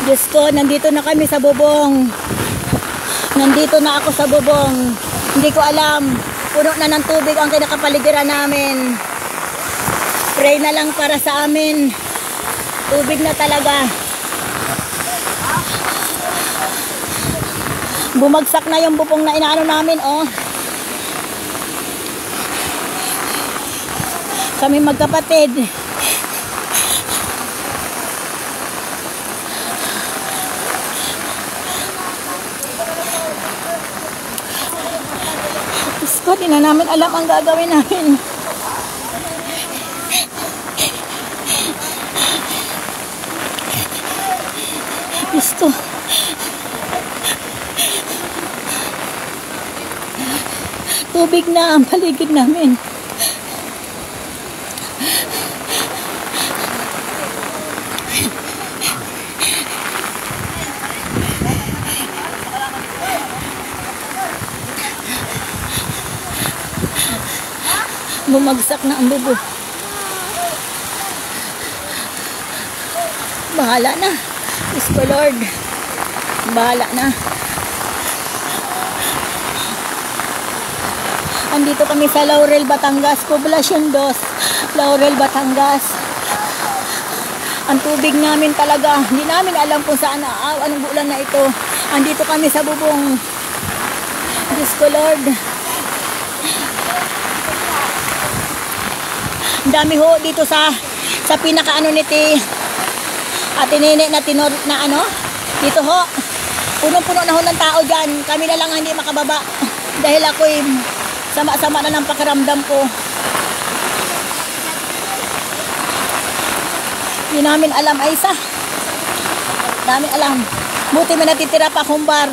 Diyos ko, nandito na kami sa bubong. Nandito na ako sa bubong. Hindi ko alam. Puno na ng tubig ang kinakapaligiran namin. Pray na lang para sa amin. Tubig na talaga. Bumagsak na yung bubong na inaano namin, oh. Kami magkapatid. Diyos ko, di na namin alam ang gagawin namin. Diyos ko. Tubig na ang paligid namin. Bumagsak na ang bubo. Bahala na. Diyos ko, Lord. Bahala na. Andito kami sa Laurel, Batangas. Poblasyon 2. Laurel, Batangas. Ang tubig namin talaga. Hindi namin alam kung saan anong bulan na ito. Andito kami sa bubong. Diyos ko, Lord. Ang dami ho dito sa pinakaano niti Ate Nene na tinor na ano. Dito ho. Punong-puno na ho ng tao dyan. Kami na lang hindi makababa. Dahil ako'y sama-sama na ng pakiramdam ko. Hindi namin alam, Aisa. Namin alam. Buti may natitira pa akong bar.